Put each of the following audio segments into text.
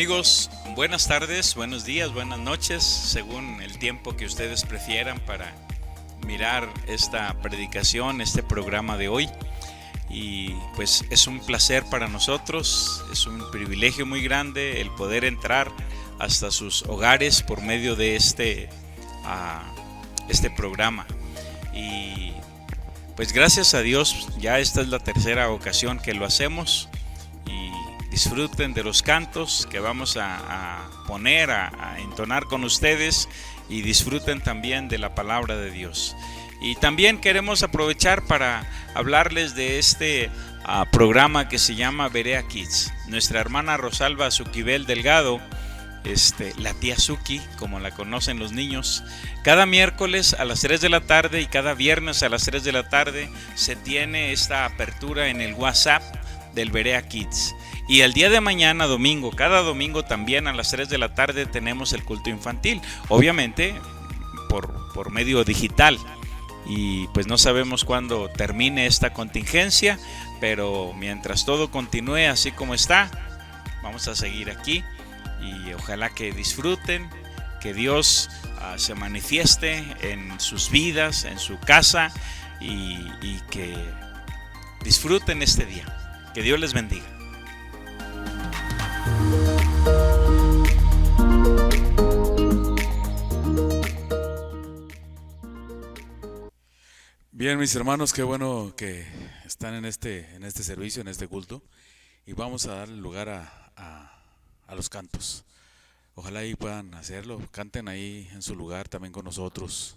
Amigos, buenas tardes, buenos días, buenas noches, según el tiempo que ustedes prefieran para mirar esta predicación, este programa de hoy. Y pues es un placer para nosotros, es un privilegio muy grande el poder entrar hasta sus hogares por medio de este programa. Y pues gracias a Dios, ya esta es la tercera ocasión que lo hacemos. Y disfruten de los cantos que vamos a poner, a entonar con ustedes, y disfruten también de la palabra de Dios. Y también queremos aprovechar para hablarles de este programa que se llama Berea Kids. Nuestra hermana Rosalba Suquibel Delgado, la tía Suki, como la conocen los niños, cada miércoles a las 3 de la tarde y cada viernes a las 3 de la tarde se tiene esta apertura en el WhatsApp del Berea Kids. Y el día de mañana, domingo, cada domingo también a las 3 de la tarde tenemos el culto infantil, obviamente por medio digital. Y pues no sabemos cuándo termine esta contingencia, pero mientras todo continúe así como está, vamos a seguir aquí. Y ojalá que disfruten, que Dios se manifieste en sus vidas, en su casa, y que disfruten este día. Que Dios les bendiga. Bien, mis hermanos, qué bueno que están en este servicio, en este culto, y vamos a dar lugar a los cantos. Ojalá ahí puedan hacerlo, canten ahí en su lugar también con nosotros.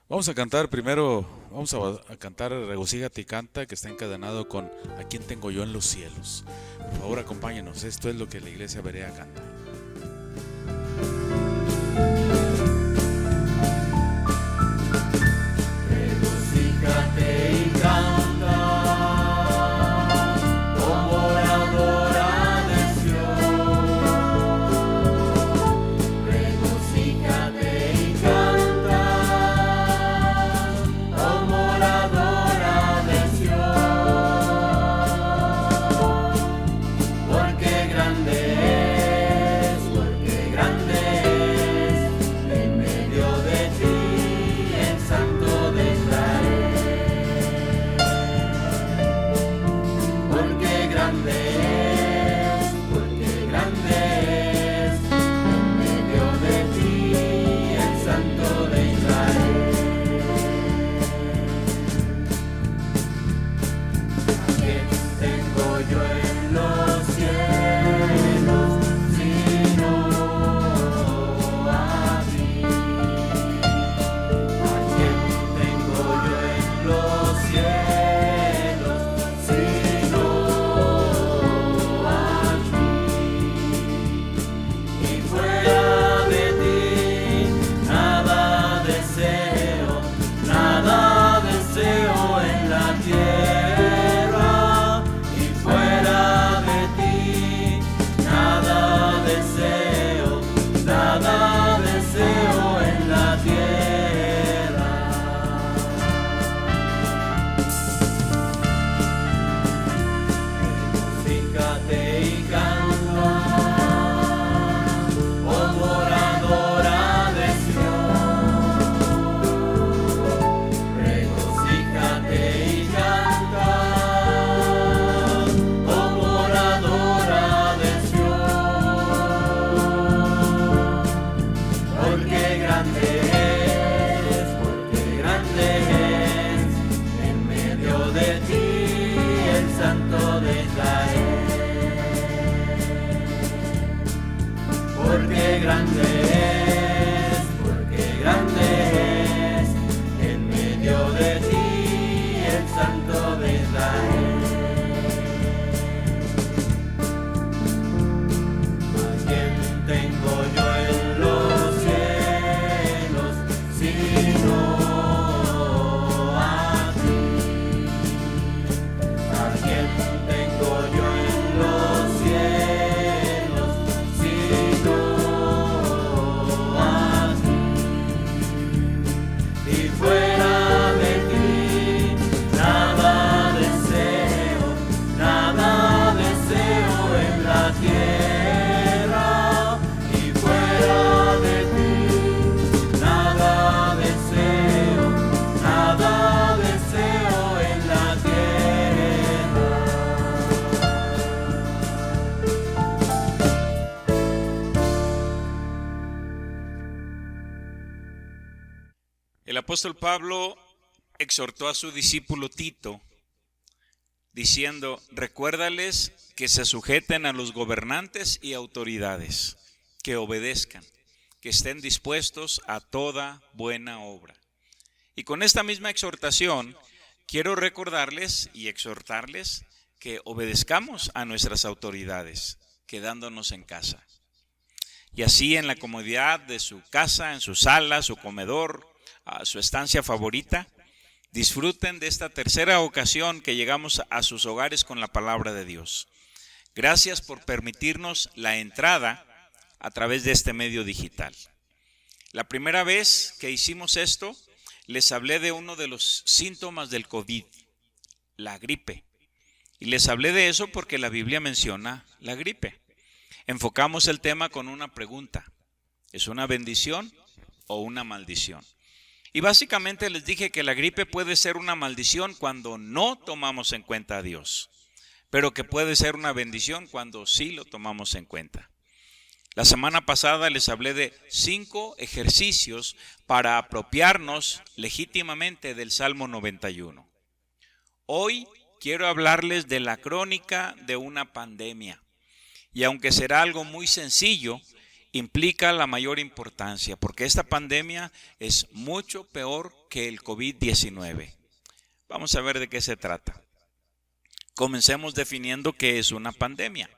Vamos a cantar primero, vamos a cantar Regocíjate y Canta, que está encadenado con ¿A quién tengo yo en los cielos? Por favor, acompáñenos, esto es lo que la iglesia Berea canta. Regocíjate y canta, oh moradora de Sión. Regocíjate y canta, oh moradora de Sión. Porque grande es en medio de ti el Santo de Israel. Porque grande es en medio de ti el Santo de Israel. ¿A quién tengo yo en los cielos sino a ti? ¿A quién tengo yo en los cielos sino a ti? Y fuera de ti nada deseo en la tierra. Y fuera de ti nada deseo en la tierra. Regocíjate y canta, oh moradora de Sión. Regocíjate y canta, oh moradora de Sión. Porque grande es en medio de ti el Santo de Israel. Porque grande es en medio de ti el Santo de Israel. ¿A quién tengo yo en los cielos sino a ti? ¿A quién tengo yo en los cielos sino apóstol Pablo exhortó a su discípulo Tito, diciendo: recuérdales que se sujeten a los gobernantes y autoridades, que obedezcan, que estén dispuestos a toda buena obra. Y con esta misma exhortación, quiero recordarles y exhortarles que obedezcamos a nuestras autoridades, quedándonos en casa. Y así, en la comodidad de su casa, en su sala, su comedor, su estancia favorita, disfruten de esta tercera ocasión que llegamos a sus hogares con la palabra de Dios. Gracias por permitirnos la entrada a través de este medio digital. La primera vez que hicimos esto, les hablé de uno de los síntomas del COVID, la gripe. Y les hablé de eso porque la Biblia menciona la gripe. Enfocamos el tema con una pregunta: ¿es una bendición o una maldición? Y básicamente les dije que la gripe puede ser una maldición cuando no tomamos en cuenta a Dios, pero que puede ser una bendición cuando sí lo tomamos en cuenta. La semana pasada les hablé de 5 ejercicios para apropiarnos legítimamente del Salmo 91. Hoy quiero hablarles de la crónica de una pandemia. Y aunque será algo muy sencillo, implica la mayor importancia, porque esta pandemia es mucho peor que el COVID-19. Vamos a ver de qué se trata. Comencemos definiendo qué es una pandemia.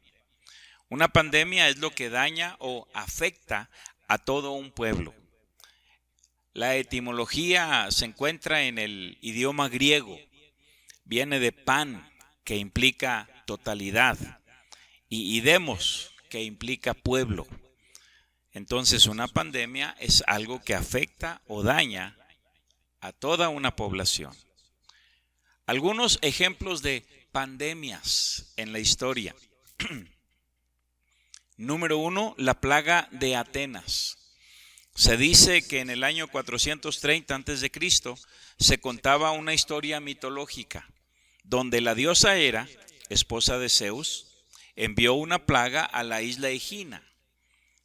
Una pandemia es lo que daña o afecta a todo un pueblo. La etimología se encuentra en el idioma griego. Viene de pan, que implica totalidad, y demos, que implica pueblo. Entonces, una pandemia es algo que afecta o daña a toda una población. Algunos ejemplos de pandemias en la historia. Número 1, la plaga de Atenas. Se dice que en el año 430 a.C. se contaba una historia mitológica donde la diosa Hera, esposa de Zeus, envió una plaga a la isla Egina.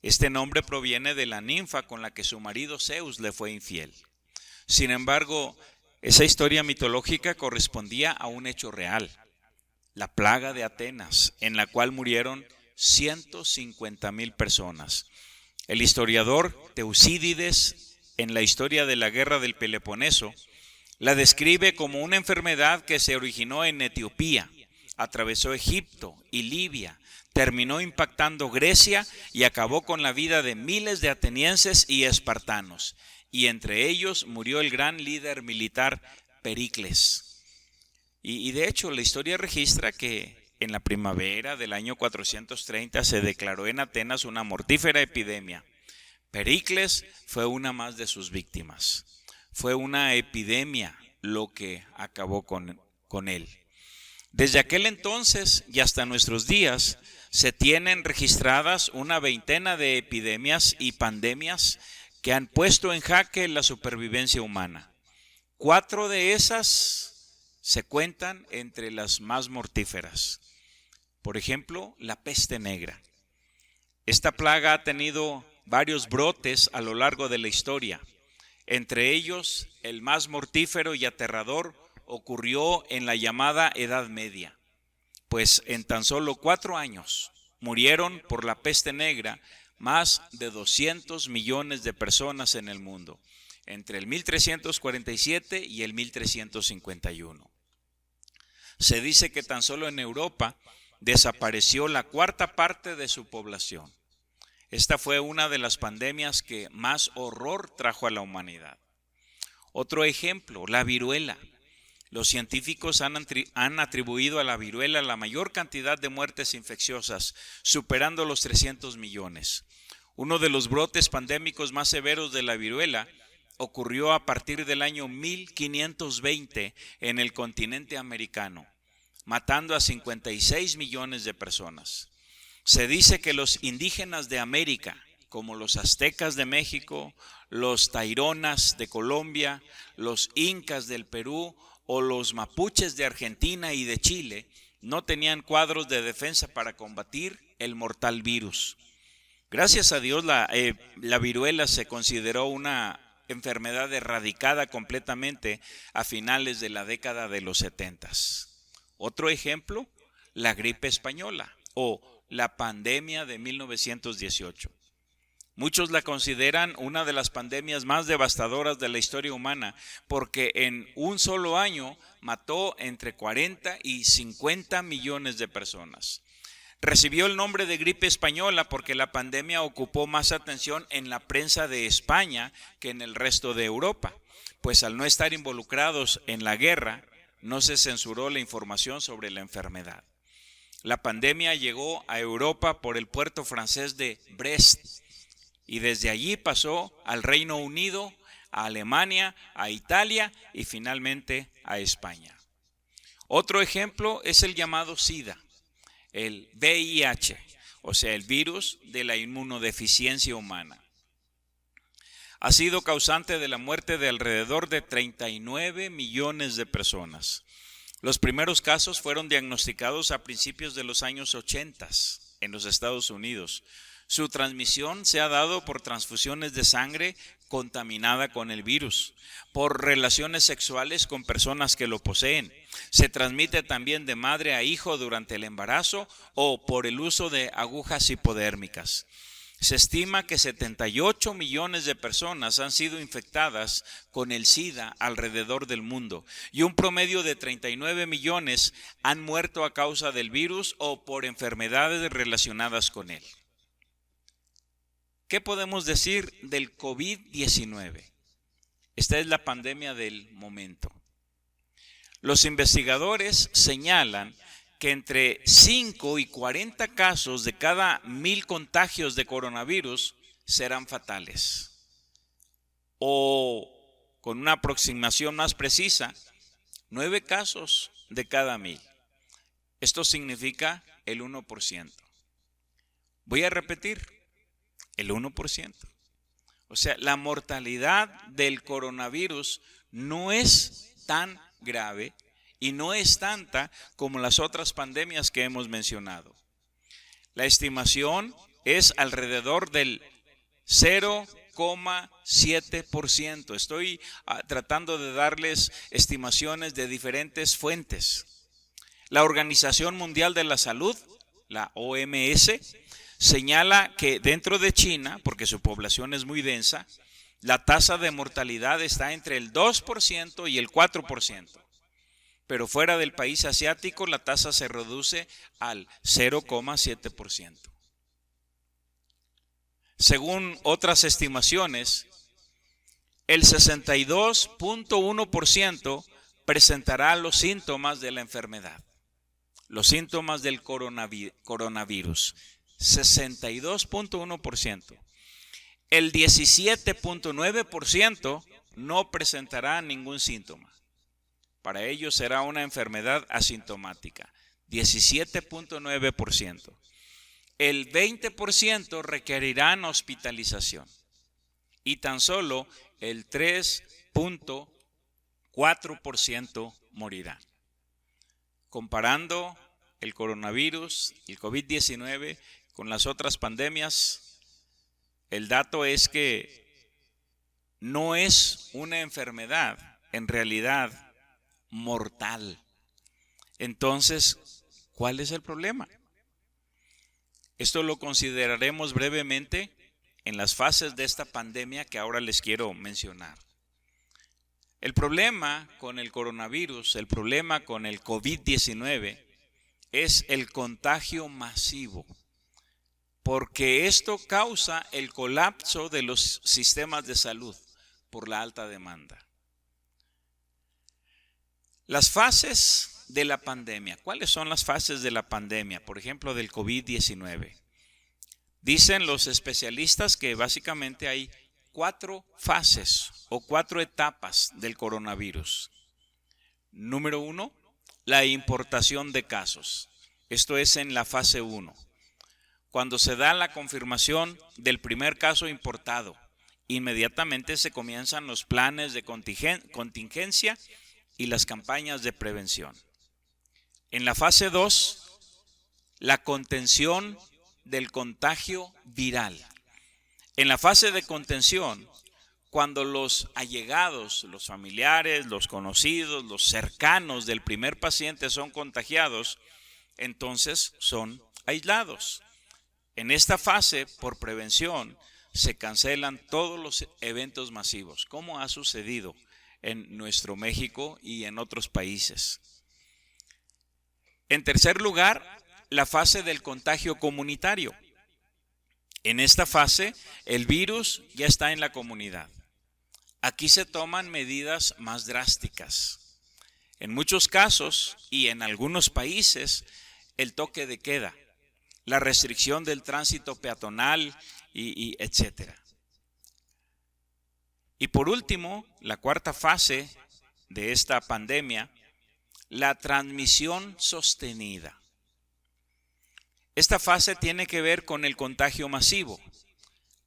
Este nombre proviene de la ninfa con la que su marido Zeus le fue infiel. Sin embargo, esa historia mitológica correspondía a un hecho real, la plaga de Atenas, en la cual murieron 150,000 personas. El historiador Tucídides, en la historia de la guerra del Peloponeso, la describe como una enfermedad que se originó en Etiopía, atravesó Egipto y Libia, terminó impactando Grecia y acabó con la vida de miles de atenienses y espartanos, y entre ellos murió el gran líder militar Pericles. Y de hecho la historia registra que en la primavera del año 430 se declaró en Atenas una mortífera epidemia. Pericles fue una más de sus víctimas. Fue una epidemia lo que acabó con él. Desde aquel entonces y hasta nuestros días se tienen registradas una veintena de epidemias y pandemias que han puesto en jaque la supervivencia humana. 4 de esas se cuentan entre las más mortíferas. Por ejemplo, la peste negra. Esta plaga ha tenido varios brotes a lo largo de la historia. Entre ellos, el más mortífero y aterrador ocurrió en la llamada Edad Media, pues en tan solo 4 años murieron por la peste negra más de 200 millones de personas en el mundo, entre el 1347 y el 1351. Se dice que tan solo en Europa desapareció la 1/4 parte de su población. Esta fue una de las pandemias que más horror trajo a la humanidad. Otro ejemplo, la viruela. Los científicos han atribuido a la viruela la mayor cantidad de muertes infecciosas, superando los 300 millones. Uno de los brotes pandémicos más severos de la viruela ocurrió a partir del año 1520 en el continente americano, matando a 56 millones de personas. Se dice que los indígenas de América, como los aztecas de México, los taironas de Colombia, los incas del Perú o los mapuches de Argentina y de Chile, no tenían cuadros de defensa para combatir el mortal virus. Gracias a Dios la viruela se consideró una enfermedad erradicada completamente a finales de la década de los 70. Otro ejemplo, la gripe española o la pandemia de 1918. Muchos la consideran una de las pandemias más devastadoras de la historia humana porque en un solo año mató entre 40 y 50 millones de personas. Recibió el nombre de gripe española porque la pandemia ocupó más atención en la prensa de España que en el resto de Europa, pues al no estar involucrados en la guerra, no se censuró la información sobre la enfermedad. La pandemia llegó a Europa por el puerto francés de Brest y desde allí pasó al Reino Unido, a Alemania, a Italia y finalmente a España. Otro ejemplo es el llamado SIDA, el VIH, o sea, el virus de la inmunodeficiencia humana. Ha sido causante de la muerte de alrededor de 39 millones de personas. Los primeros casos fueron diagnosticados a principios de los años 80 en los Estados Unidos. Su transmisión se ha dado por transfusiones de sangre contaminada con el virus, por relaciones sexuales con personas que lo poseen. Se transmite también de madre a hijo durante el embarazo o por el uso de agujas hipodérmicas. Se estima que 78 millones de personas han sido infectadas con el SIDA alrededor del mundo y un promedio de 39 millones han muerto a causa del virus o por enfermedades relacionadas con él. ¿Qué podemos decir del COVID-19? Esta es la pandemia del momento. Los investigadores señalan que entre 5 y 40 casos de cada 1000 contagios de coronavirus serán fatales. O, con una aproximación más precisa, 9 casos de cada 1000. Esto significa el 1%. Voy a repetir, el 1%. O sea, la mortalidad del coronavirus no es tan grave y no es tanta como las otras pandemias que hemos mencionado. La estimación es alrededor del 0,7%. Estoy tratando de darles estimaciones de diferentes fuentes. La Organización Mundial de la Salud, la OMS, señala que dentro de China, porque su población es muy densa, la tasa de mortalidad está entre el 2% y el 4%. Pero fuera del país asiático la tasa se reduce al 0,7%. Según otras estimaciones, el 62.1% presentará los síntomas de la enfermedad, los síntomas del coronavirus. 62.1%. El 17.9% no presentará ningún síntoma. Para ellos será una enfermedad asintomática. 17.9%. El 20% requerirán hospitalización. Y tan solo el 3.4% morirán. Comparando el coronavirus, el COVID-19 con las otras pandemias, el dato es que no es una enfermedad en realidad mortal. Entonces, ¿cuál es el problema? Esto lo consideraremos brevemente en las fases de esta pandemia que ahora les quiero mencionar. El problema con el coronavirus, el problema con el COVID-19 es el contagio masivo, porque esto causa el colapso de los sistemas de salud por la alta demanda. Las fases de la pandemia. ¿Cuáles son las fases de la pandemia? Por ejemplo, del COVID-19. Dicen los especialistas que básicamente hay 4 fases o 4 etapas del coronavirus. Número 1, la importación de casos. Esto es en la fase 1. Cuando se da la confirmación del primer caso importado, inmediatamente se comienzan los planes de contingencia y las campañas de prevención. En la fase 2, la contención del contagio viral. En la fase de contención, cuando los allegados, los familiares, los conocidos, los cercanos del primer paciente son contagiados, entonces son aislados. En esta fase, por prevención, se cancelan todos los eventos masivos, como ha sucedido en nuestro México y en otros países. En tercer lugar, la fase del contagio comunitario. En esta fase, el virus ya está en la comunidad. Aquí se toman medidas más drásticas. En muchos casos y en algunos países, el toque de queda, la restricción del tránsito peatonal y etcétera. Y por último, la cuarta fase de esta pandemia, la transmisión sostenida. Esta fase tiene que ver con el contagio masivo.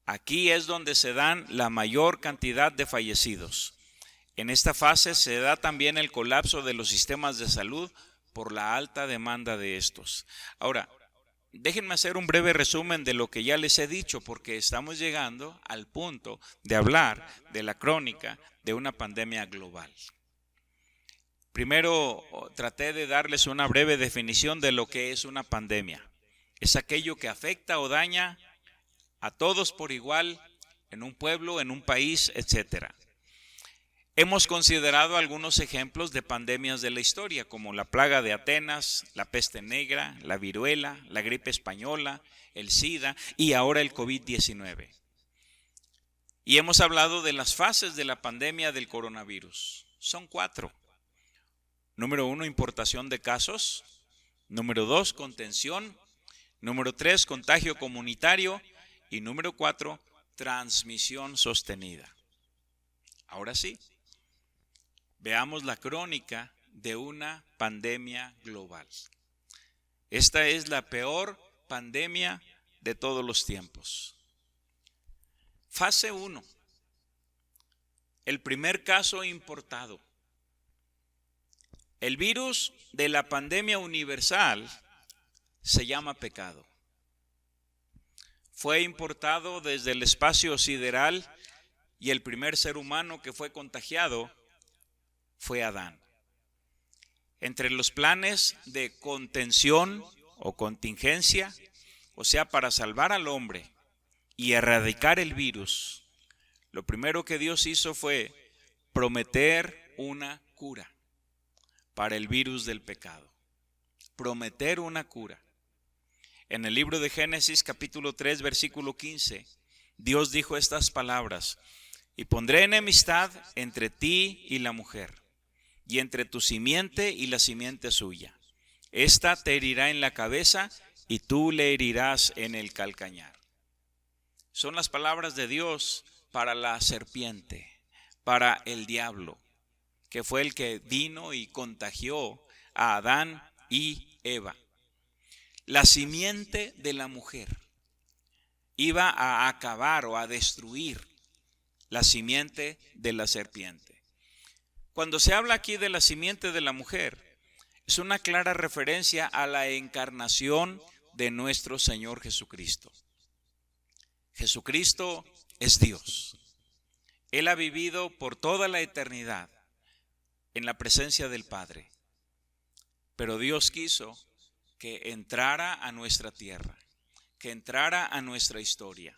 Aquí es donde se dan la mayor cantidad de fallecidos. En esta fase se da también el colapso de los sistemas de salud por la alta demanda de estos. Ahora, déjenme hacer un breve resumen de lo que ya les he dicho, porque estamos llegando al punto de hablar de la crónica de una pandemia global. Primero, traté de darles una breve definición de lo que es una pandemia. Es aquello que afecta o daña a todos por igual en un pueblo, en un país, etcétera. Hemos considerado algunos ejemplos de pandemias de la historia, como la plaga de Atenas, la peste negra, la viruela, la gripe española, el SIDA y ahora el COVID-19. Y hemos hablado de las fases de la pandemia del coronavirus. Son 4. Número 1, importación de casos. Número 2, contención. Número 3, contagio comunitario. Y número 4, transmisión sostenida. Ahora sí, veamos la crónica de una pandemia global. Esta es la peor pandemia de todos los tiempos. Fase 1. El primer caso importado. El virus de la pandemia universal se llama pecado. Fue importado desde el espacio sideral y el primer ser humano que fue contagiado fue Adán. Entre los planes de contención o contingencia, o sea, para salvar al hombre y erradicar el virus, lo primero que Dios hizo fue prometer una cura para el virus del pecado. Prometer una cura. En el libro de Génesis capítulo 3 versículo 15, Dios dijo estas palabras: y pondré enemistad entre ti y la mujer, y entre tu simiente y la simiente suya. Esta te herirá en la cabeza y tú le herirás en el calcañar. Son las palabras de Dios para la serpiente, para el diablo, que fue el que vino y contagió a Adán y Eva. La simiente de la mujer iba a acabar o a destruir la simiente de la serpiente. Cuando se habla aquí de la simiente de la mujer, es una clara referencia a la encarnación de nuestro Señor Jesucristo. Jesucristo es Dios. Él ha vivido por toda la eternidad en la presencia del Padre. Pero Dios quiso que entrara a nuestra tierra, que entrara a nuestra historia.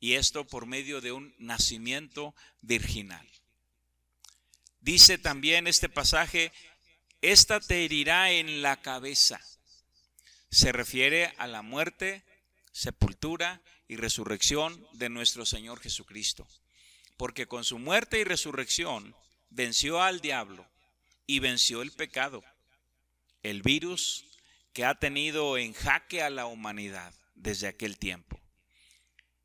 Y esto por medio de un nacimiento virginal. Dice también este pasaje: esta te herirá en la cabeza. Se refiere a la muerte, sepultura y resurrección de nuestro Señor Jesucristo. Porque con su muerte y resurrección venció al diablo y venció el pecado, el virus que ha tenido en jaque a la humanidad desde aquel tiempo.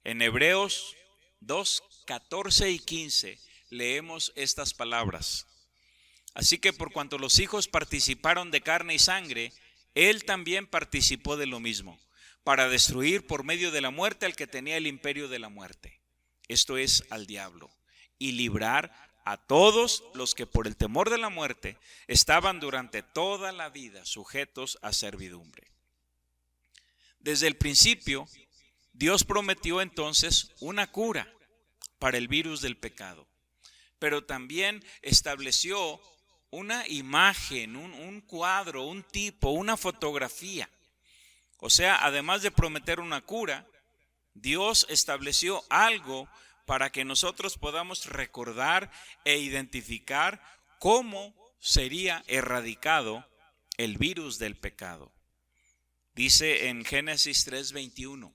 En Hebreos 2, 14 y 15 leemos estas palabras: así que por cuanto los hijos participaron de carne y sangre, él también participó de lo mismo, para destruir por medio de la muerte al que tenía el imperio de la muerte, esto es, al diablo, y librar a todos los que por el temor de la muerte estaban durante toda la vida sujetos a servidumbre. Desde el principio, Dios prometió entonces una cura para el virus del pecado. Pero también estableció una imagen, un cuadro, un tipo, una fotografía. O sea, además de prometer una cura, Dios estableció algo para que nosotros podamos recordar e identificar cómo sería erradicado el virus del pecado. Dice en Génesis 3:21,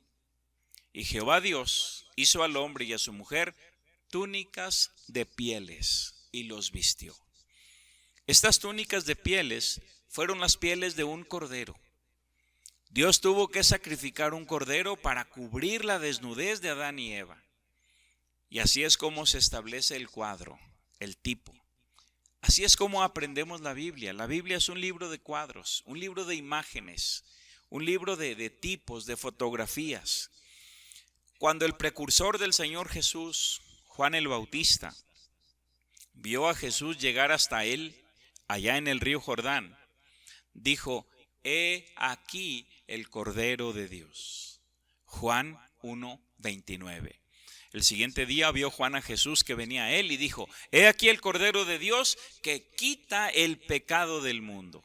y Jehová Dios hizo al hombre y a su mujer túnicas de pieles y los vistió. Estas túnicas de pieles fueron las pieles de un cordero. Dios tuvo que sacrificar un cordero para cubrir la desnudez de Adán y Eva. Y así es como se establece el cuadro, el tipo. Así es como aprendemos la Biblia. La Biblia es un libro de cuadros, un libro de imágenes, un libro de tipos, de fotografías. Cuando el precursor del Señor Jesús, Juan el Bautista, vio a Jesús llegar hasta él, allá en el río Jordán, dijo: he aquí el Cordero de Dios. Juan 1:29. El siguiente día vio Juan a Jesús que venía a él y dijo: he aquí el Cordero de Dios que quita el pecado del mundo.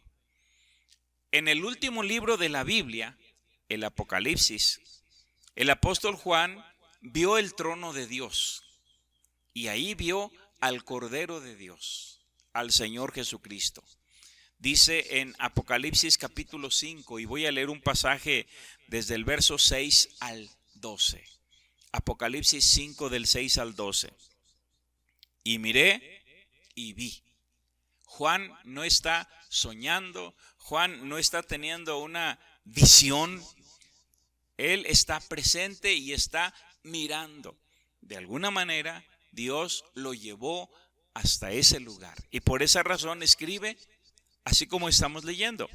En el último libro de la Biblia, el Apocalipsis, el apóstol Juan vio el trono de Dios y ahí vio al Cordero de Dios, al Señor Jesucristo. Dice en Apocalipsis capítulo 5, y voy a leer un pasaje desde el verso 6 al 12. Apocalipsis 5 del 6 al 12. Y miré y vi. Juan no está soñando, Juan no está teniendo una visión. Él está presente y está mirando. De alguna manera, Dios lo llevó hasta ese lugar. Y por esa razón escribe así como estamos leyendo.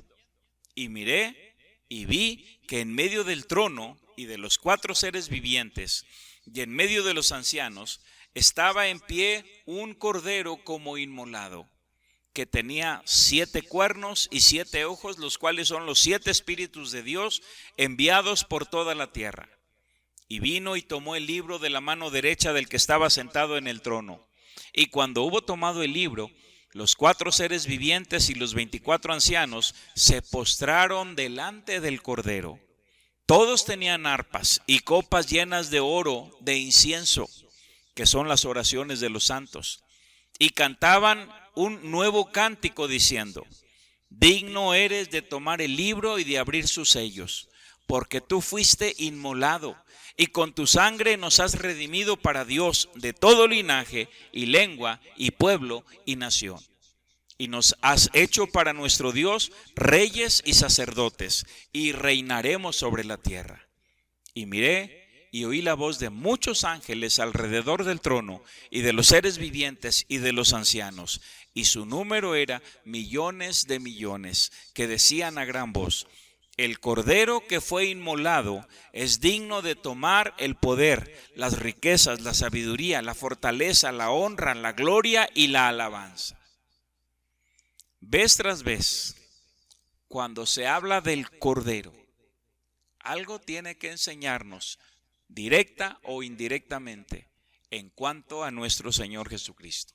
Y miré y vi que en medio del trono y de los 4 seres vivientes y en medio de los ancianos estaba en pie un cordero como inmolado, que tenía 7 cuernos y 7 ojos, los cuales son los 7 espíritus de Dios enviados por toda la tierra. Y vino y tomó el libro de la mano derecha del que estaba sentado en el trono. Y cuando hubo tomado el libro, los 4 seres vivientes y los 24 ancianos se postraron delante del Cordero. Todos tenían arpas y copas llenas de oro, de incienso, que son las oraciones de los santos. Y cantaban un nuevo cántico diciendo: digno eres de tomar el libro y de abrir sus sellos, porque tú fuiste inmolado, y con tu sangre nos has redimido para Dios de todo linaje y lengua y pueblo y nación. Y nos has hecho para nuestro Dios reyes y sacerdotes, y reinaremos sobre la tierra. Y miré y oí la voz de muchos ángeles alrededor del trono, y de los seres vivientes y de los ancianos, y su número era millones de millones, que decían a gran voz: el Cordero que fue inmolado es digno de tomar el poder, las riquezas, la sabiduría, la fortaleza, la honra, la gloria y la alabanza. Vez tras vez, cuando se habla del Cordero, algo tiene que enseñarnos, directa o indirectamente, en cuanto a nuestro Señor Jesucristo.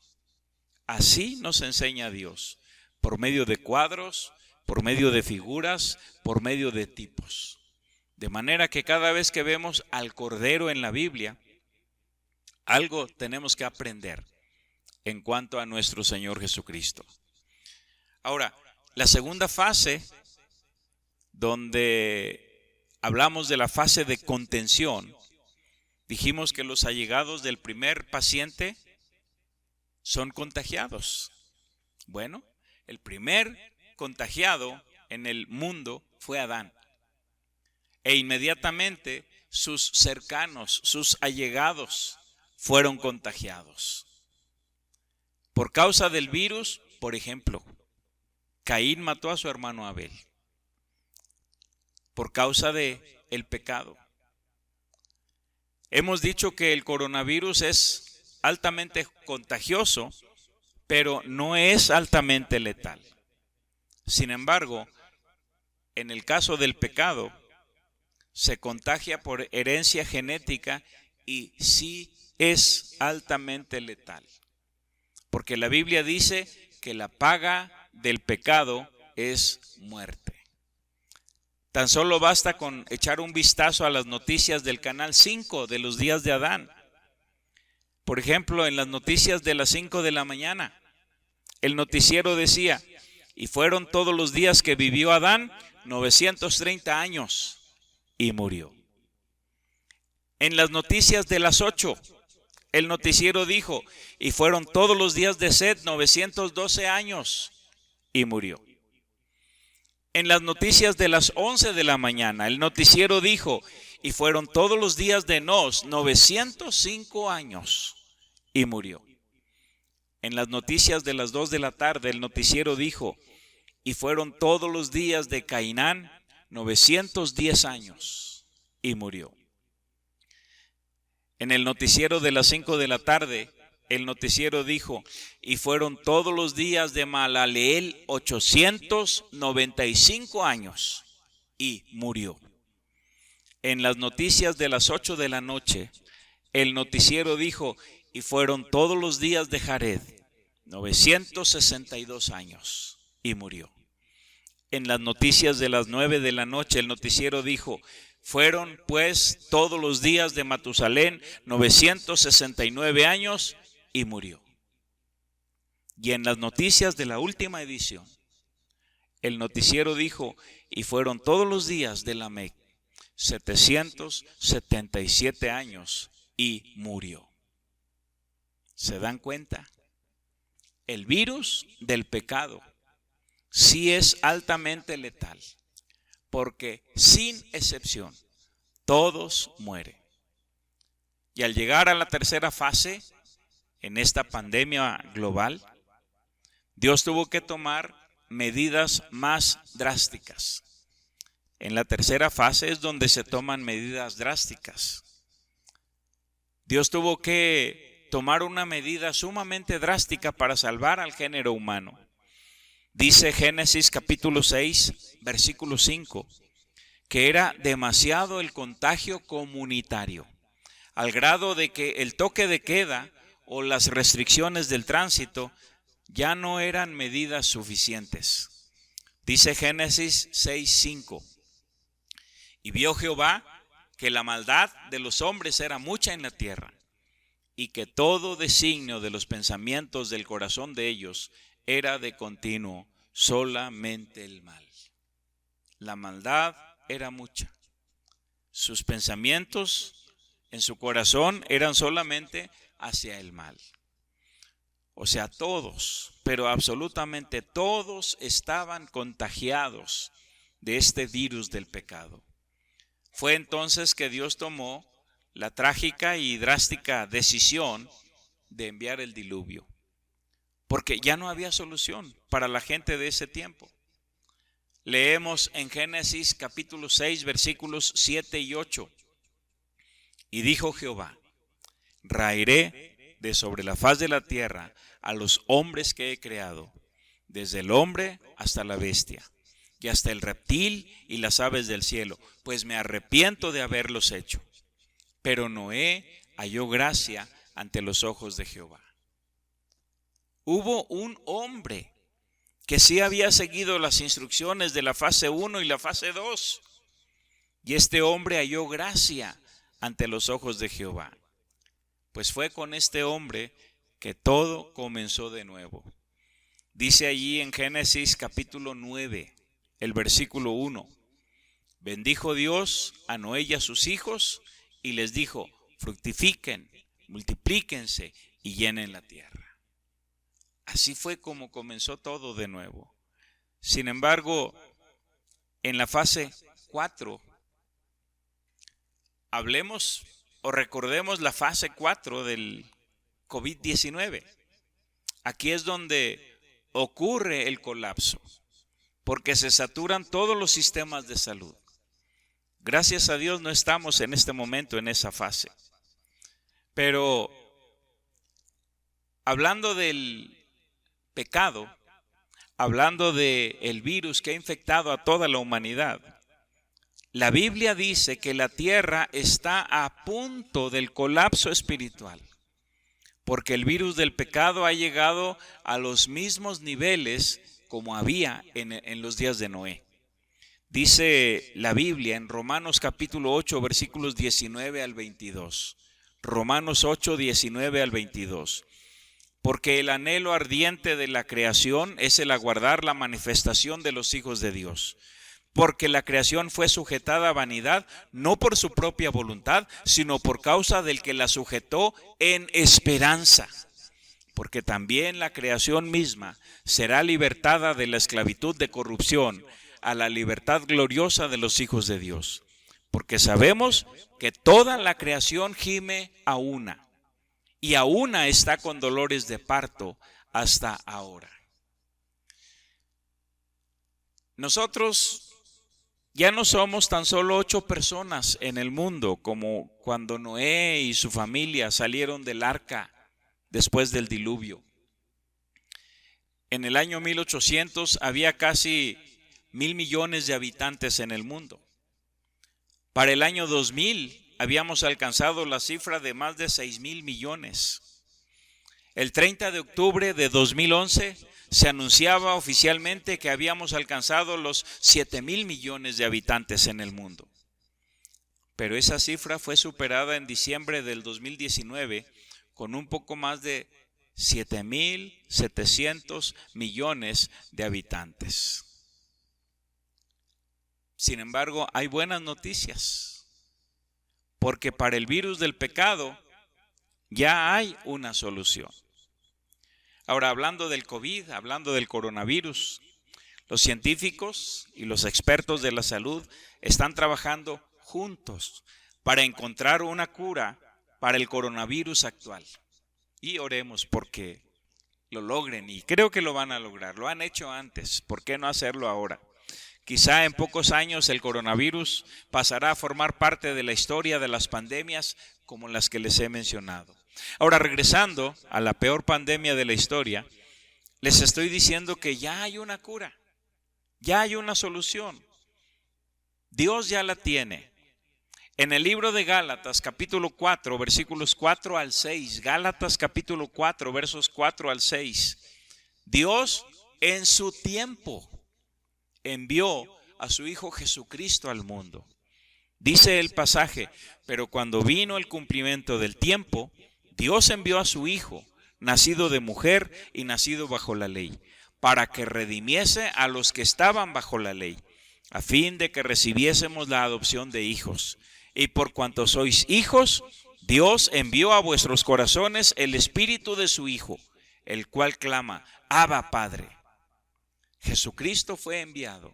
Así nos enseña Dios, por medio de cuadros, por medio de figuras, por medio de tipos. De manera que cada vez que vemos al Cordero en la Biblia, algo tenemos que aprender en cuanto a nuestro Señor Jesucristo. Ahora, la segunda fase, donde hablamos de la fase de contención, dijimos que los allegados del primer paciente son contagiados. Bueno, el primer contagiado en el mundo fue Adán. E inmediatamente sus cercanos, sus allegados, fueron contagiados. Por causa del virus, por ejemplo, Caín mató a su hermano Abel. Por causa de el pecado. Hemos dicho que el coronavirus es altamente contagioso, pero no es altamente letal. Sin embargo, en el caso del pecado, se contagia por herencia genética y sí es altamente letal. Porque la Biblia dice que la paga del pecado es muerte. Tan solo basta con echar un vistazo a las noticias del Canal 5 de los días de Adán. Por ejemplo, en las noticias de las 5 de la mañana, el noticiero decía: y fueron todos los días que vivió Adán 930 años y murió. En las noticias de las 8, el noticiero dijo: y fueron todos los días de Set 912 años y murió. En las noticias de las 11 de la mañana, el noticiero dijo: y fueron todos los días de Nos 905 años y murió. En las noticias de las 2 de la tarde, el noticiero dijo: y fueron todos los días de Cainán 910 años y murió. En el noticiero de las 5 de la tarde, el noticiero dijo: y fueron todos los días de Mahalaleel 895 años y murió. En las noticias de las 8 de la noche, el noticiero dijo: y fueron todos los días de Jared 962 años y murió. En las noticias de las 9 de la noche, el noticiero dijo: fueron pues todos los días de Matusalén 969 años y murió. Y en las noticias de la última edición, el noticiero dijo: y fueron todos los días de Lamec 777 años y murió. ¿Se dan cuenta? El virus del pecado sí es altamente letal, porque sin excepción todos mueren. Y al llegar a la tercera fase en esta pandemia global, Dios tuvo que tomar medidas más drásticas. En la tercera fase es donde se toman medidas drásticas. Dios tuvo que tomar una medida sumamente drástica para salvar al género humano. Dice Génesis capítulo 6, versículo 5, que era demasiado el contagio comunitario, al grado de que el toque de queda o las restricciones del tránsito ya no eran medidas suficientes. Dice Génesis 6, 5, y vio Jehová que la maldad de los hombres era mucha en la tierra, y que todo designio de los pensamientos del corazón de ellos era de continuo solamente el mal. La maldad era mucha. Sus pensamientos en su corazón eran solamente hacia el mal. O sea, todos, pero absolutamente todos estaban contagiados de este virus del pecado. Fue entonces que Dios tomó la trágica y drástica decisión de enviar el diluvio, porque ya no había solución para la gente de ese tiempo. Leemos en Génesis capítulo 6, versículos 7 y 8. Y dijo Jehová: raeré de sobre la faz de la tierra a los hombres que he creado, desde el hombre hasta la bestia, y hasta el reptil y las aves del cielo, pues me arrepiento de haberlos hecho. Pero Noé halló gracia ante los ojos de Jehová. Hubo un hombre que sí había seguido las instrucciones de la fase 1 y la fase 2. Y este hombre halló gracia ante los ojos de Jehová. Pues fue con este hombre que todo comenzó de nuevo. Dice allí en Génesis capítulo 9, el versículo 1. Bendijo Dios a Noé y a sus hijos y les dijo: fructifiquen, multiplíquense y llenen la tierra. Así fue como comenzó todo de nuevo. Sin embargo, en la fase 4, hablemos o recordemos la fase 4 del COVID-19. Aquí es donde ocurre el colapso, porque se saturan todos los sistemas de salud. Gracias a Dios no estamos en este momento en esa fase. Pero hablando del pecado, hablando del virus que ha infectado a toda la humanidad, la Biblia dice que la tierra está a punto del colapso espiritual, porque el virus del pecado ha llegado a los mismos niveles como había en los días de Noé. Dice la Biblia en Romanos capítulo 8, versículos 19 al 22. Romanos 8, 19 al 22. Porque el anhelo ardiente de la creación es el aguardar la manifestación de los hijos de Dios. Porque la creación fue sujetada a vanidad, no por su propia voluntad, sino por causa del que la sujetó en esperanza. Porque también la creación misma será libertada de la esclavitud de corrupción a la libertad gloriosa de los hijos de Dios. Porque sabemos que toda la creación gime a una, y a una está con dolores de parto hasta ahora. Nosotros ya no somos tan solo 8 personas en el mundo como cuando Noé y su familia salieron del arca después del diluvio. En el año 1800 había casi 1,000 millones de habitantes en el mundo. Para el año 2000 habíamos alcanzado la cifra de más de 6,000 millones. El 30 de octubre de 2011 se anunciaba oficialmente que habíamos alcanzado los 7,000 millones de habitantes en el mundo. Pero esa cifra fue superada en diciembre del 2019 con un poco más de 7,700 millones de habitantes. Sin embargo, hay buenas noticias, porque para el virus del pecado ya hay una solución. Ahora, hablando del COVID, hablando del coronavirus, los científicos y los expertos de la salud están trabajando juntos para encontrar una cura para el coronavirus actual. Y oremos porque lo logren, y creo que lo van a lograr. Lo han hecho antes, ¿por qué no hacerlo ahora? Quizá en pocos años el coronavirus pasará a formar parte de la historia de las pandemias como las que les he mencionado. Ahora, regresando a la peor pandemia de la historia, les estoy diciendo que ya hay una cura, ya hay una solución. Dios ya la tiene. En el libro de Gálatas, capítulo 4, versículos 4 al 6, Gálatas capítulo 4, versos 4 al 6, Dios en su tiempo envió a su Hijo Jesucristo al mundo. Dice el pasaje: pero cuando vino el cumplimiento del tiempo, Dios envió a su Hijo, nacido de mujer y nacido bajo la ley, para que redimiese a los que estaban bajo la ley, a fin de que recibiésemos la adopción de hijos. Y por cuanto sois hijos, Dios envió a vuestros corazones el Espíritu de su Hijo, el cual clama: Abba, Padre. Jesucristo fue enviado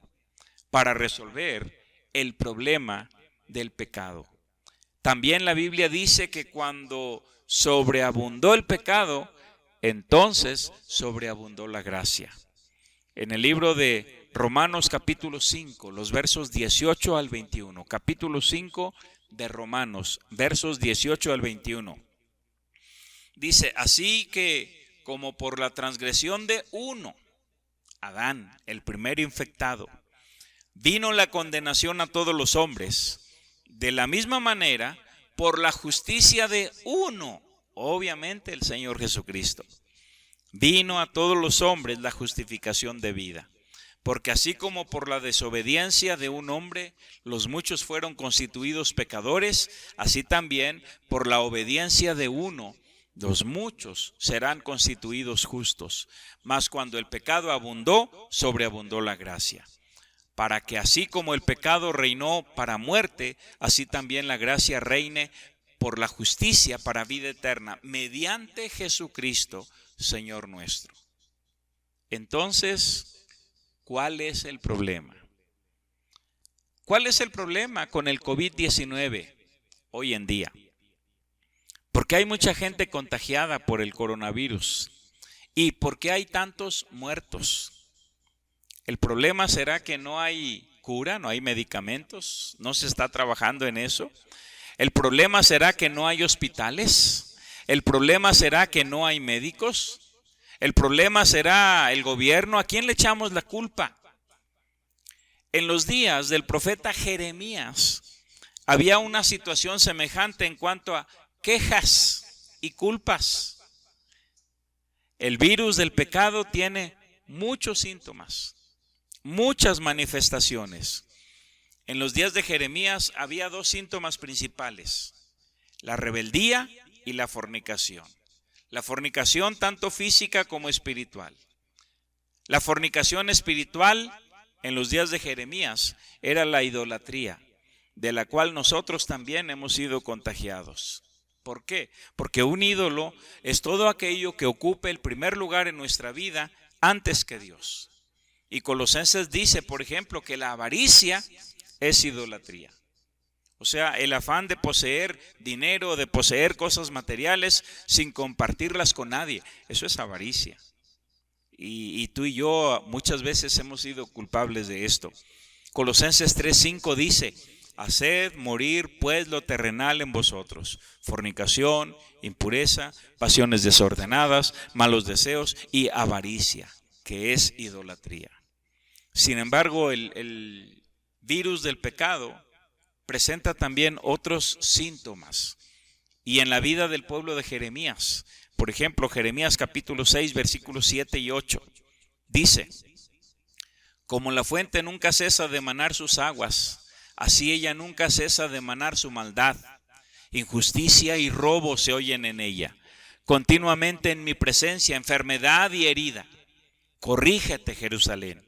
para resolver el problema del pecado. También la Biblia dice que cuando sobreabundó el pecado, entonces sobreabundó la gracia. En el libro de Romanos capítulo 5, los versos 18 al 21, capítulo 5 de Romanos, versos 18 al 21, dice: así que como por la transgresión de uno, Adán, el primer infectado, vino la condenación a todos los hombres, de la misma manera, por la justicia de uno, obviamente el Señor Jesucristo, vino a todos los hombres la justificación de vida. Porque así como por la desobediencia de un hombre los muchos fueron constituidos pecadores, así también por la obediencia de uno los muchos serán constituidos justos. Mas cuando el pecado abundó, sobreabundó la gracia. Para que así como el pecado reinó para muerte, así también la gracia reine por la justicia para vida eterna, mediante Jesucristo, Señor nuestro. Entonces, ¿cuál es el problema? ¿Cuál es el problema con el COVID-19 hoy en día? Porque hay mucha gente contagiada por el coronavirus. ¿Y por qué hay tantos muertos? ¿El problema será que no hay cura, no hay medicamentos? ¿No se está trabajando en eso? ¿El problema será que no hay hospitales? ¿El problema será que no hay médicos? ¿El problema será el gobierno? ¿A quién le echamos la culpa? En los días del profeta Jeremías había una situación semejante en cuanto a quejas y culpas. El virus del pecado tiene muchos síntomas, muchas manifestaciones. En los días de Jeremías había dos síntomas principales: la rebeldía y la fornicación. La fornicación tanto física como espiritual. La fornicación espiritual en los días de Jeremías era la idolatría, de la cual nosotros también hemos sido contagiados. ¿Por qué? Porque un ídolo es todo aquello que ocupe el primer lugar en nuestra vida antes que Dios. Y Colosenses dice, por ejemplo, que la avaricia es idolatría. O sea, el afán de poseer dinero, de poseer cosas materiales sin compartirlas con nadie, eso es avaricia. Y tú y yo muchas veces hemos sido culpables de esto. Colosenses 3:5 dice: haced morir pues lo terrenal en vosotros: fornicación, impureza, pasiones desordenadas, malos deseos y avaricia, que es idolatría. Sin embargo, el virus del pecado presenta también otros síntomas. Y en la vida del pueblo de Jeremías, por ejemplo, Jeremías capítulo 6, versículos 7 y 8, dice: como la fuente nunca cesa de manar sus aguas, así ella nunca cesa de manar su maldad. Injusticia y robo se oyen en ella. Continuamente en mi presencia, enfermedad y herida. Corrígete, Jerusalén,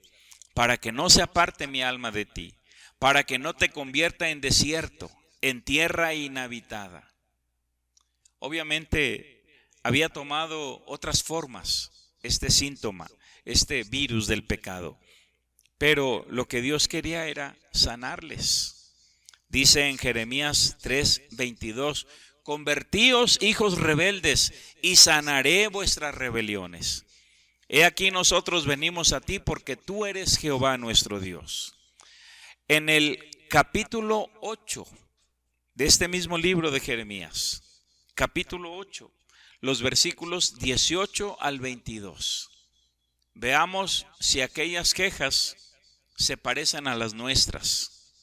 para que no se aparte mi alma de ti, para que no te convierta en desierto, en tierra inhabitada. Obviamente había tomado otras formas este síntoma, este virus del pecado. Pero lo que Dios quería era sanarles. Dice en Jeremías 3:22: convertíos, hijos rebeldes, y sanaré vuestras rebeliones. He aquí nosotros venimos a ti, porque tú eres Jehová nuestro Dios. En el capítulo 8 de este mismo libro de Jeremías, capítulo 8, los versículos 18 al 22. Veamos si aquellas quejas se parecen a las nuestras.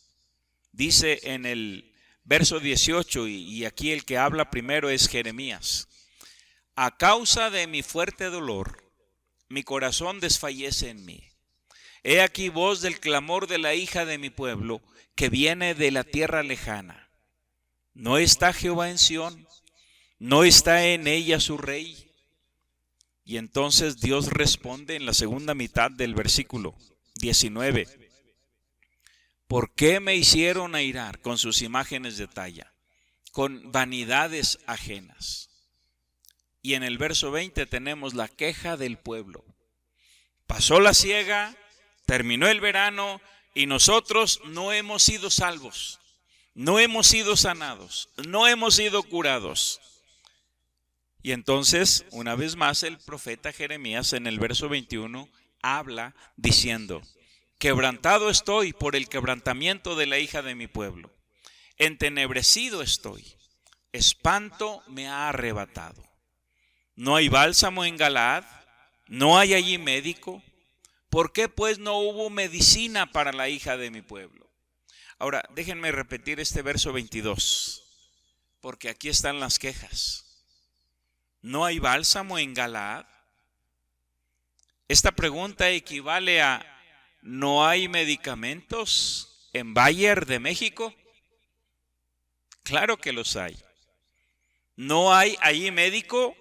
Dice en el verso 18, y aquí el que habla primero es Jeremías: a causa de mi fuerte dolor, mi corazón desfallece en mí. He aquí voz del clamor de la hija de mi pueblo, que viene de la tierra lejana. ¿No está Jehová en Sión? ¿No está en ella su rey? Y entonces Dios responde en la segunda mitad del versículo 19: ¿por qué me hicieron airar con sus imágenes de talla, con vanidades ajenas? Y en el verso 20 tenemos la queja del pueblo. Pasó la siega, terminó el verano, y nosotros no hemos sido salvos, no hemos sido sanados, no hemos sido curados. Y entonces, una vez más, el profeta Jeremías en el verso 21 habla diciendo: quebrantado estoy por el quebrantamiento de la hija de mi pueblo. Entenebrecido estoy, espanto me ha arrebatado. ¿No hay bálsamo en Galaad? ¿No hay allí médico? ¿Por qué pues no hubo medicina para la hija de mi pueblo? Ahora, déjenme repetir este verso 22, porque aquí están las quejas. ¿No hay bálsamo en Galaad? Esta pregunta equivale a: ¿no hay medicamentos en Bayer de México? Claro que los hay. ¿No hay allí médico?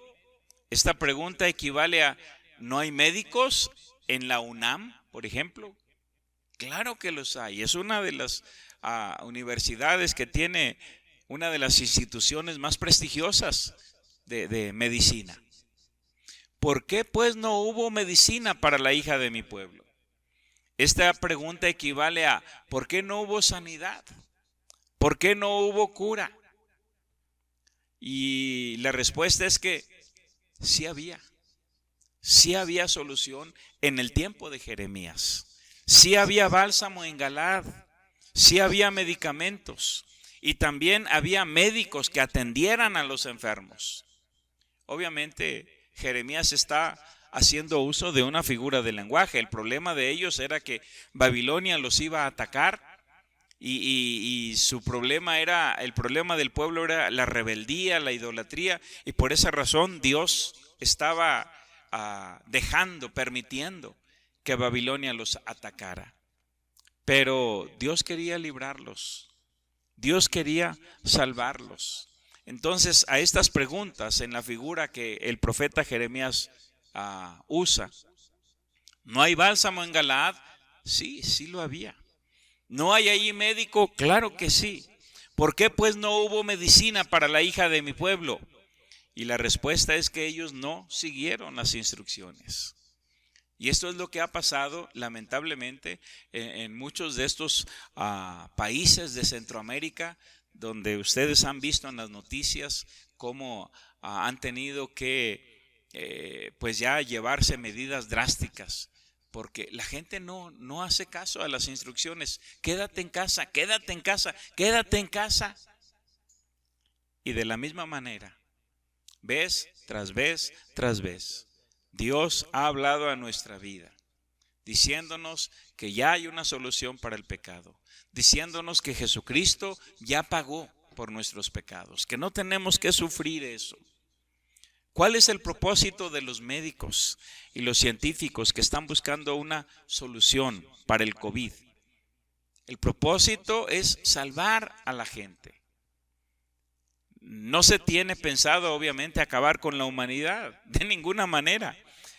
Esta pregunta equivale a: ¿no hay médicos en la UNAM, por ejemplo? Claro que los hay. Es una de las universidades que tiene una de las instituciones más prestigiosas de medicina. ¿Por qué pues no hubo medicina para la hija de mi pueblo? Esta pregunta equivale a: ¿por qué no hubo sanidad? ¿Por qué no hubo cura? Y la respuesta es que sí había solución en el tiempo de Jeremías. Sí había bálsamo en Galaad, sí había medicamentos, y también había médicos que atendieran a los enfermos. Obviamente Jeremías está haciendo uso de una figura de lenguaje. El problema de ellos era que Babilonia los iba a atacar y su problema era, el problema del pueblo era la rebeldía, la idolatría, y por esa razón Dios estaba permitiendo que Babilonia los atacara. Pero Dios quería librarlos, Dios quería salvarlos. Entonces, a estas preguntas, en la figura que el profeta Jeremías usa, ¿no hay bálsamo en Galaad? Sí, sí lo había. ¿No hay allí médico? Claro que sí. ¿Por qué pues no hubo medicina para la hija de mi pueblo? Y la respuesta es que ellos no siguieron las instrucciones. Y esto es lo que ha pasado lamentablemente en muchos de estos países de Centroamérica, donde ustedes han visto en las noticias cómo han tenido que pues ya llevarse medidas drásticas, porque la gente no hace caso a las instrucciones. Quédate en casa, quédate en casa, quédate en casa. Y de la misma manera, vez tras vez tras vez, Dios ha hablado a nuestra vida, diciéndonos que ya hay una solución para el pecado, diciéndonos que Jesucristo ya pagó por nuestros pecados, que no tenemos que sufrir eso. ¿Cuál es el propósito de los médicos y los científicos que están buscando una solución para el COVID? El propósito es salvar a la gente. No se tiene pensado, obviamente, acabar con la humanidad, de ninguna manera.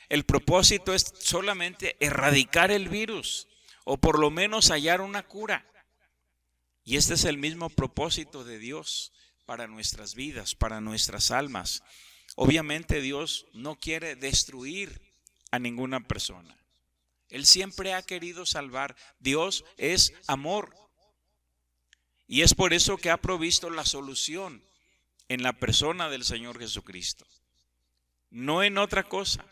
El propósito es solamente erradicar el virus, o por lo menos hallar una cura. Y este es el mismo propósito de Dios para nuestras vidas, para nuestras almas. Obviamente Dios no quiere destruir a ninguna persona. Él siempre ha querido salvar. Dios es amor. Y es por eso que ha provisto la solución en la persona del Señor Jesucristo. No en otra cosa,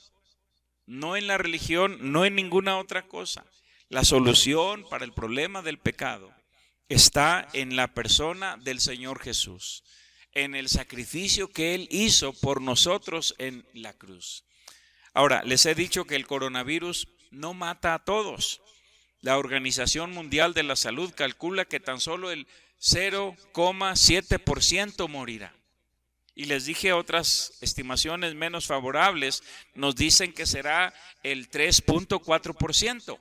no en la religión, no en ninguna otra cosa. La solución para el problema del pecado está en la persona del Señor Jesús, en el sacrificio que Él hizo por nosotros en la cruz. Ahora, les he dicho que el coronavirus no mata a todos. La Organización Mundial de la Salud calcula que tan solo el 0,7% morirá. Y les dije otras estimaciones menos favorables, nos dicen que será el 3,4%.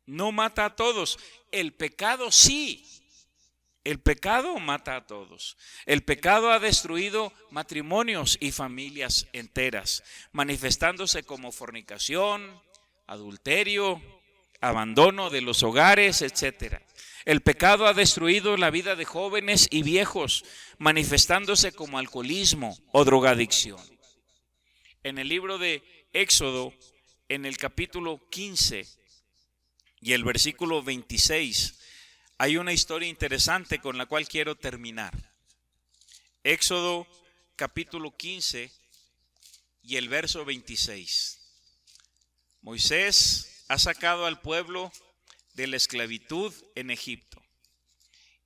No mata a todos. El pecado sí. El pecado mata a todos. El pecado ha destruido matrimonios y familias enteras, manifestándose como fornicación, adulterio, abandono de los hogares, etc. El pecado ha destruido la vida de jóvenes y viejos, manifestándose como alcoholismo o drogadicción. En el libro de Éxodo, en el capítulo 15 y el versículo 26, hay una historia interesante con la cual quiero terminar. Éxodo capítulo 15 y el verso 26. Moisés ha sacado al pueblo de la esclavitud en Egipto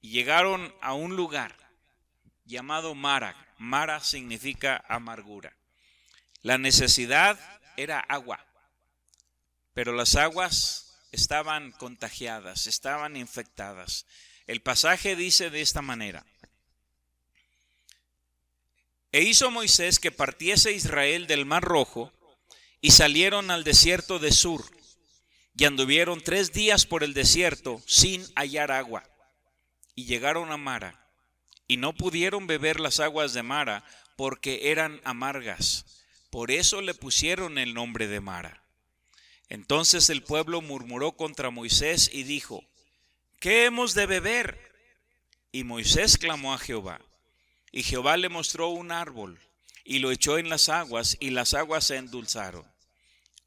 y llegaron a un lugar llamado Mara. Mara significa amargura. La necesidad era agua, pero las aguas estaban contagiadas, estaban infectadas. El pasaje dice de esta manera: E hizo Moisés que partiese Israel del Mar Rojo, y salieron al desierto de Sur, y anduvieron 3 días por el desierto sin hallar agua, y llegaron a Mara, y no pudieron beber las aguas de Mara, porque eran amargas. Por eso le pusieron el nombre de Mara. Entonces el pueblo murmuró contra Moisés y dijo: ¿Qué hemos de beber? Y Moisés clamó a Jehová, y Jehová le mostró un árbol, y lo echó en las aguas, y las aguas se endulzaron.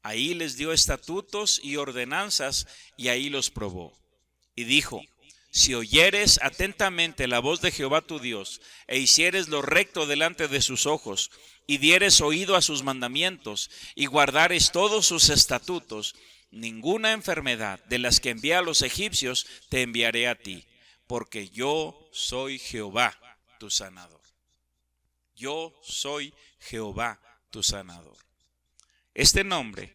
Ahí les dio estatutos y ordenanzas, y ahí los probó. Y dijo: Si oyeres atentamente la voz de Jehová tu Dios, e hicieres lo recto delante de sus ojos, y dieres oído a sus mandamientos, y guardares todos sus estatutos, ninguna enfermedad de las que envié a los egipcios te enviaré a ti, porque yo soy Jehová tu sanador. Yo soy Jehová tu sanador. Este nombre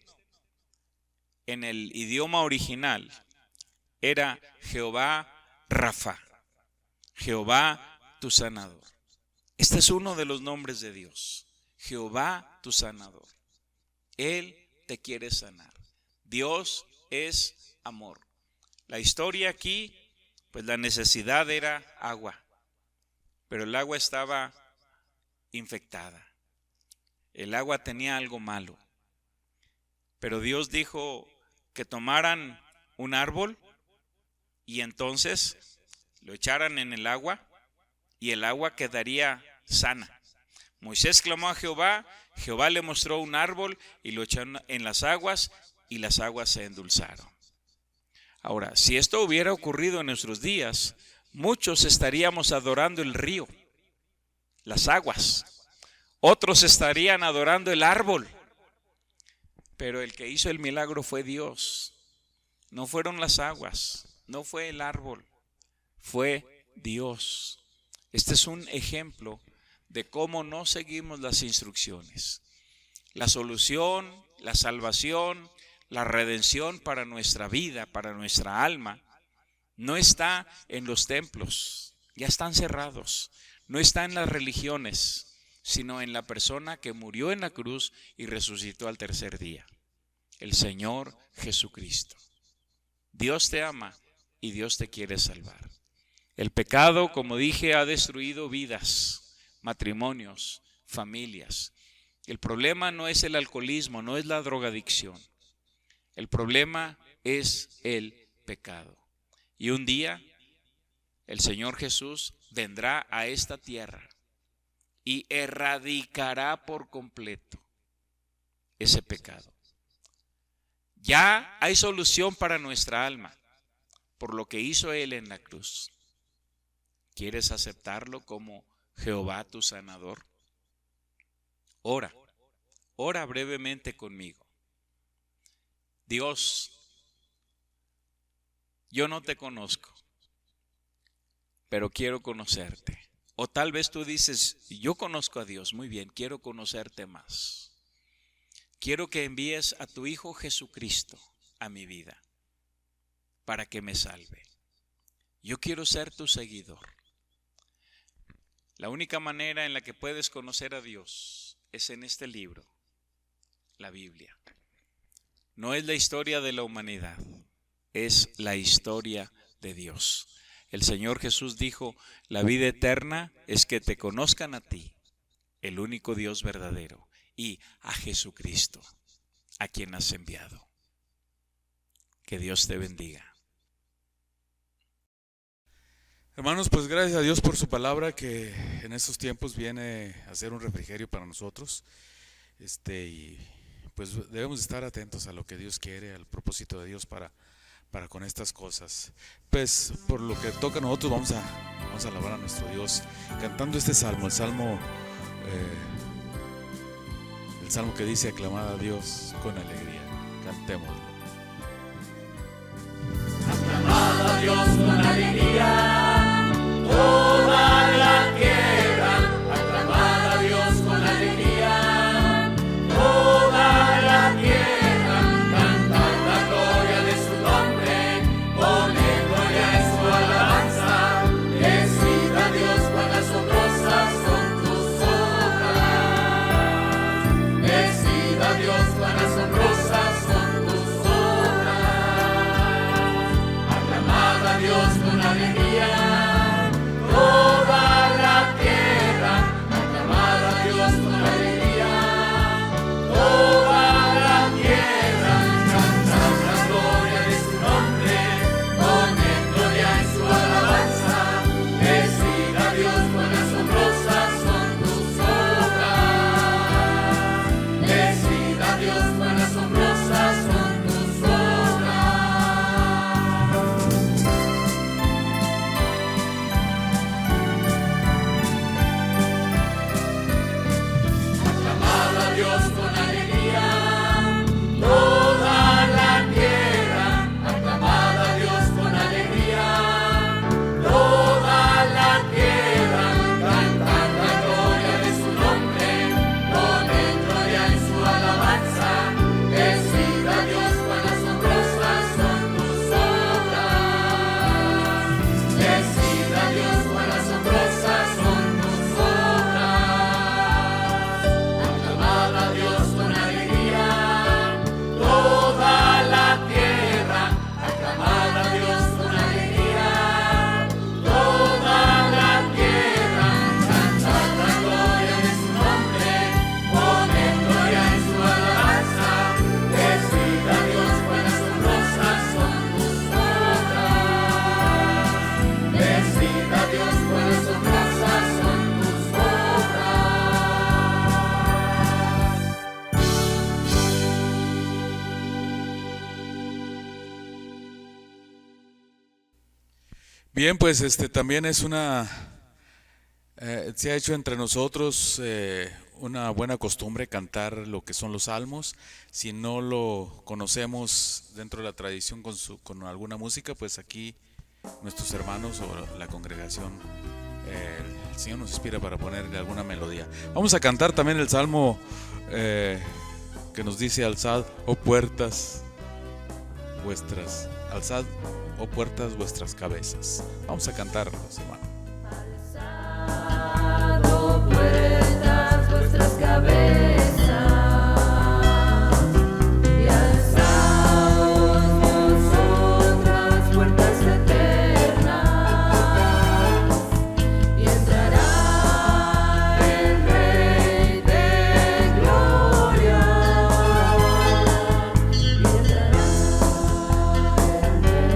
en el idioma original era Jehová Rafa, Jehová tu sanador. Este es uno de los nombres de Dios, Jehová tu sanador. Él te quiere sanar. Dios es amor. La historia aquí, pues la necesidad era agua, pero el agua estaba infectada. El agua tenía algo malo. Pero Dios dijo que tomaran un árbol y entonces lo echaran en el agua y el agua quedaría sana. Moisés clamó a Jehová, Jehová le mostró un árbol y lo echó en las aguas y las aguas se endulzaron. Ahora, si esto hubiera ocurrido en nuestros días, muchos estaríamos adorando el río, las aguas. Otros estarían adorando el árbol. Pero el que hizo el milagro fue Dios. No fueron las aguas, no fue el árbol, fue Dios. Este es un ejemplo de cómo no seguimos las instrucciones. La solución, la salvación, la redención para nuestra vida, para nuestra alma, no está en los templos, ya están cerrados. No está en las religiones, sino en la persona que murió en la cruz y resucitó al tercer día, el Señor Jesucristo. Dios te ama y Dios te quiere salvar. El pecado, como dije, ha destruido vidas, matrimonios, familias. El problema no es el alcoholismo, no es la drogadicción. El problema es el pecado. Y un día el Señor Jesús vendrá a esta tierra y erradicará por completo ese pecado. Ya hay solución para nuestra alma por lo que hizo Él en la cruz. ¿Quieres aceptarlo como Jehová tu sanador? Ora brevemente conmigo. Dios, yo no te conozco, pero quiero conocerte. O tal vez tú dices, yo conozco a Dios, muy bien, quiero conocerte más. Quiero que envíes a tu Hijo Jesucristo a mi vida para que me salve. Yo quiero ser tu seguidor. La única manera en la que puedes conocer a Dios es en este libro, la Biblia. No es la historia de la humanidad, es la historia de Dios. El Señor Jesús dijo, la vida eterna es que te conozcan a ti, el único Dios verdadero, y a Jesucristo, a quien has enviado. Que Dios te bendiga. Hermanos, pues gracias a Dios por su palabra que en estos tiempos viene a ser un refrigerio para nosotros. Y pues debemos estar atentos a lo que Dios quiere, al propósito de Dios para con estas cosas. Pues por lo que toca a nosotros vamos a alabar a nuestro Dios cantando este salmo, el salmo que dice aclamad a Dios con alegría. Cantémoslo. Aclamad a Dios con alegría, toda la tierra. Aclamad a Dios con alegría, toda la tierra. Cantad la gloria de su nombre, poned gloria en su alabanza. Decid a Dios cuán asombrosas son tus obras. Decid a Dios cuán asombrosas son tus obras. Aclamad a Dios con alegría. Bien, pues también es se ha hecho entre nosotros una buena costumbre cantar lo que son los salmos. Si no lo conocemos dentro de la tradición con alguna música, pues aquí nuestros hermanos o la congregación, el Señor nos inspira para ponerle alguna melodía. Vamos a cantar también el salmo que nos dice: alzad, oh puertas vuestras cabezas. Vamos a cantar, hermanos. Alzado puertas vuestras cabezas, y alzaos vosotras puertas eternas, y entrará el Rey de gloria, y entrará el Rey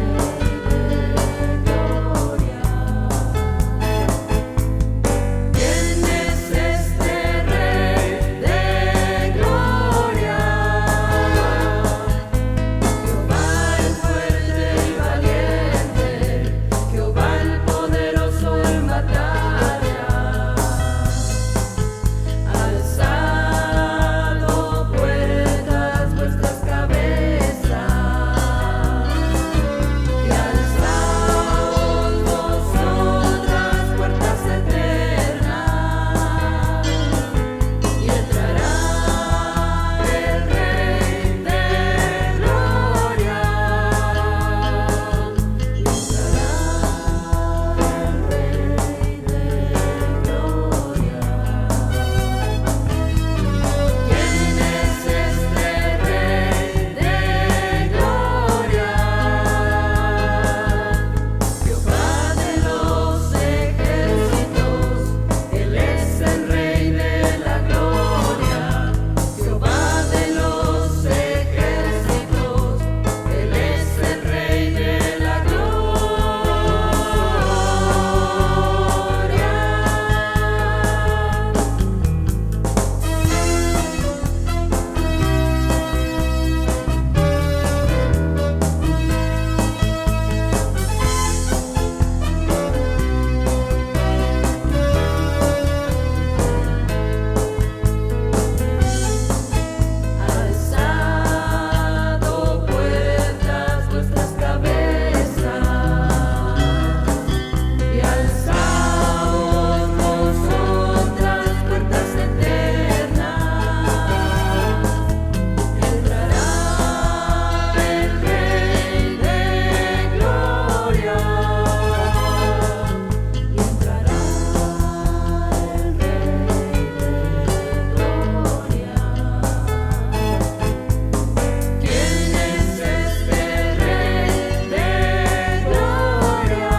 de gloria. ¿Quién es este Rey de gloria? Jehová el fuerte y valiente, Jehová el poderoso en batalla. Alzado puertas vuestras cabezas, y alzaos vosotras puertas eternas, y entrará el Rey de gloria, y entrará el Rey de gloria. ¿Quién es este Rey de gloria? Jehová de los ejércitos, Él es el Rey de la gloria. Jehová de los ejércitos, Él es el Rey de la alzado puertas vuestras cabezas, y alzaos vosotras puertas eternas, y entrará el Rey de gloria, y entrará el Rey de gloria. ¿Quién es este Rey de gloria?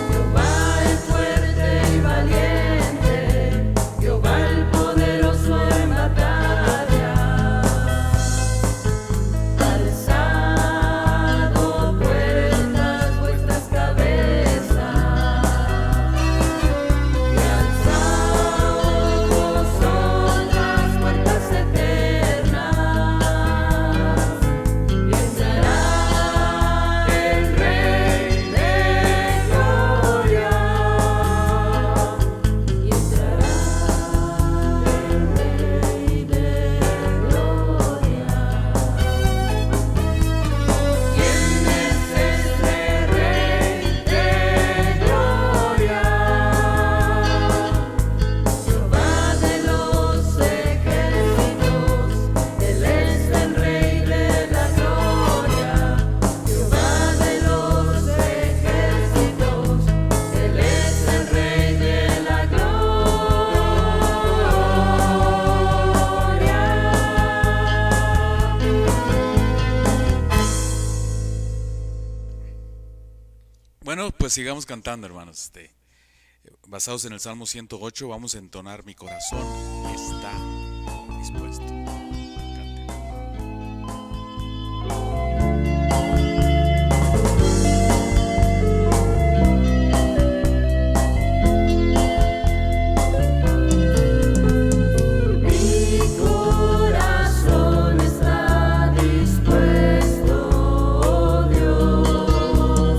Jehová el fuerte y valiente, Jehová el poderoso en batalla. Alzado puertas vuestras cabezas, y alzaos vosotras puertas eternas, y entrará el Rey de gloria, y entrará el Rey de gloria. ¿Quién es este Rey de gloria? Jehová de los ejércitos, Él es el Rey de la gloria. Jehová de los ejércitos, Él es el Rey de la gloria. Bueno, pues sigamos cantando, hermanos. Basados en el Salmo 108, vamos a entonar: mi corazón está dispuesto. Canten. Mi corazón está dispuesto, oh Dios.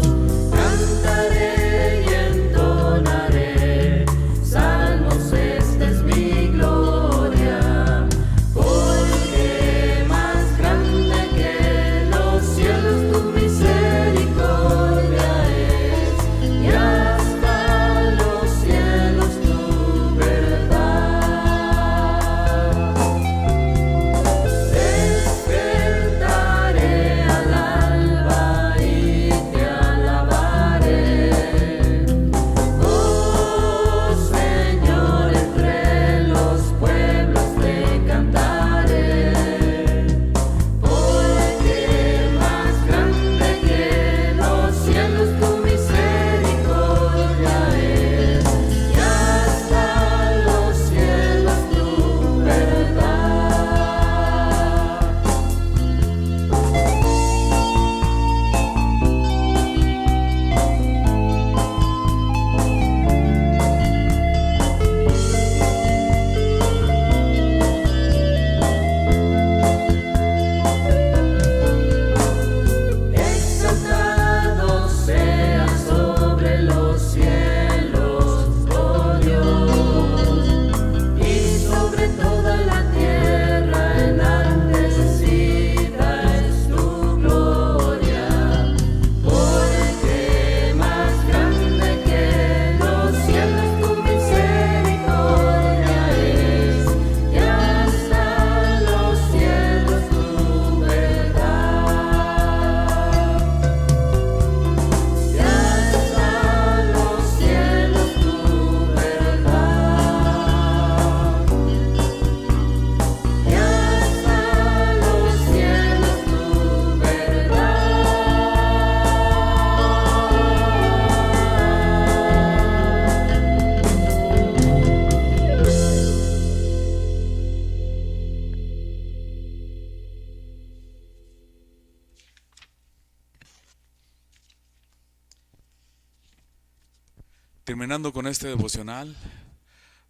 Terminando con este devocional,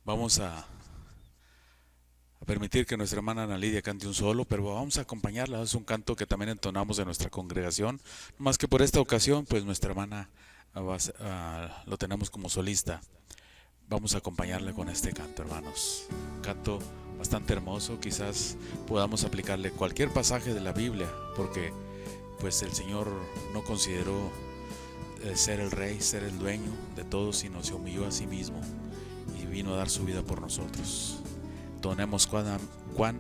vamos a permitir que nuestra hermana Ana Lidia cante un solo, pero vamos a acompañarla. Es un canto que también entonamos en nuestra congregación, más que por esta ocasión, pues nuestra hermana lo tenemos como solista. Vamos a acompañarle con este canto, hermanos. Un canto bastante hermoso, quizás podamos aplicarle cualquier pasaje de la Biblia, porque pues el Señor no consideró ser el rey, ser el dueño de todo, sino se humilló a sí mismo y vino a dar su vida por nosotros. Entonemos cuán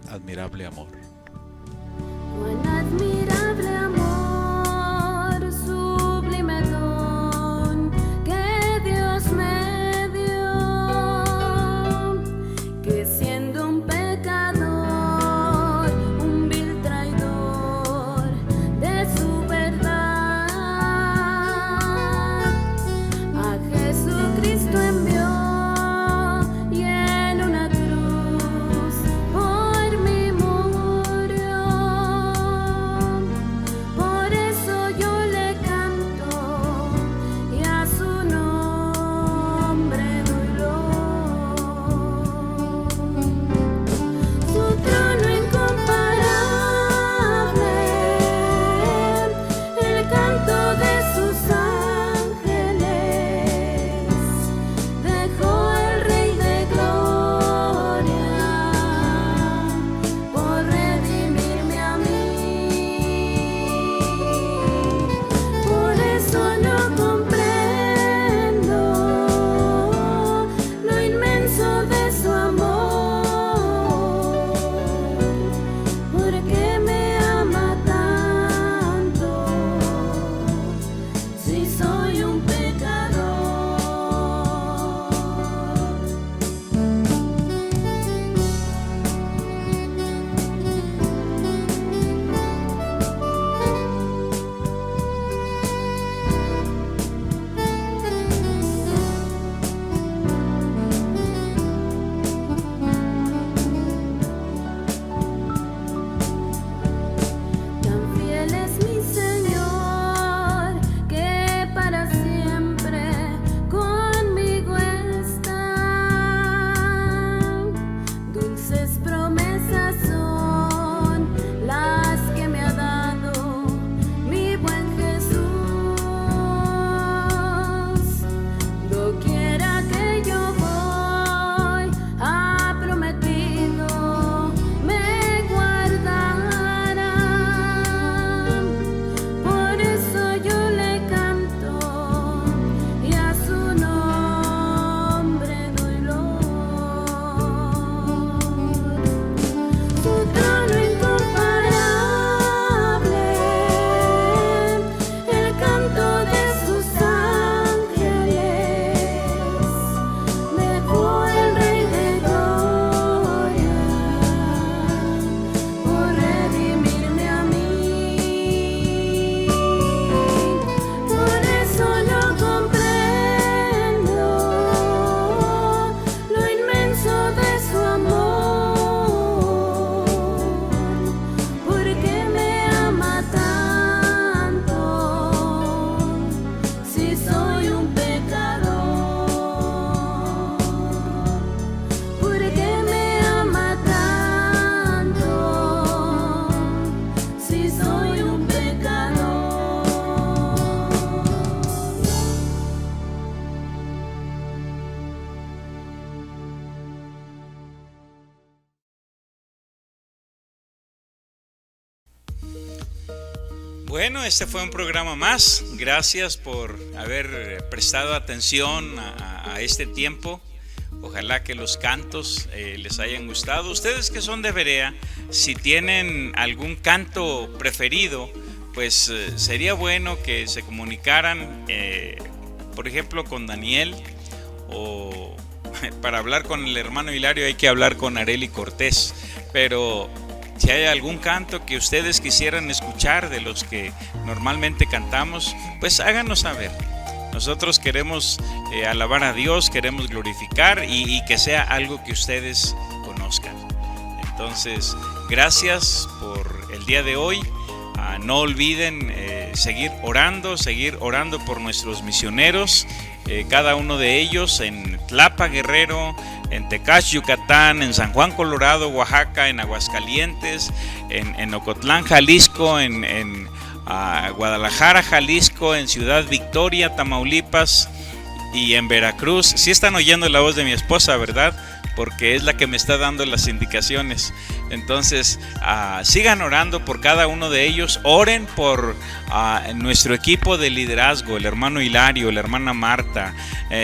admirable amor. Cuán admirable amor, sublime don que Dios me dio, que siendo un pecador, un vil traidor de su verdad, a Jesucristo envió. Bueno, este fue un programa más. Gracias por haber prestado atención a este tiempo. Ojalá que los cantos les hayan gustado. Ustedes que son de Berea, si tienen algún canto preferido, pues sería bueno que se comunicaran, por ejemplo, con Daniel, o para hablar con el hermano Hilario hay que hablar con Areli Cortés, pero si hay algún canto que ustedes quisieran escuchar de los que normalmente cantamos, pues háganos saber. Nosotros queremos alabar a Dios, queremos glorificar y que sea algo que ustedes conozcan. Entonces, gracias por el día de hoy. No olviden seguir orando por nuestros misioneros. cada uno de ellos en Tlapa, Guerrero, en Tecash, Yucatán, en San Juan, Colorado, Oaxaca, en Aguascalientes, en Ocotlán, Jalisco, en Guadalajara, Jalisco, en Ciudad Victoria, Tamaulipas y en Veracruz. Sí están oyendo la voz de mi esposa, ¿verdad? Porque es la que me está dando las indicaciones. Entonces, sigan orando por cada uno de ellos. Oren por nuestro equipo de liderazgo, el hermano Hilario, la hermana Marta,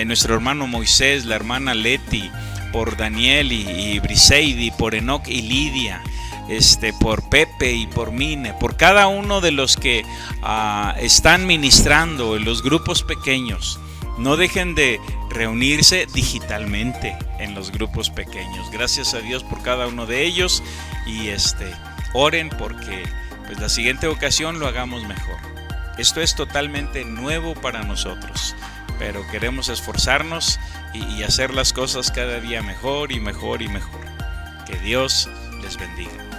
nuestro hermano Moisés, la hermana Leti, por Daniel y Briseidi, por Enoch y Lidia, por Pepe y por Mine, por cada uno de los que están ministrando en los grupos pequeños. No dejen de reunirse digitalmente en los grupos pequeños. Gracias a Dios por cada uno de ellos y oren porque pues la siguiente ocasión lo hagamos mejor. Esto es totalmente nuevo para nosotros, pero queremos esforzarnos y hacer las cosas cada día mejor y mejor y mejor. Que Dios les bendiga.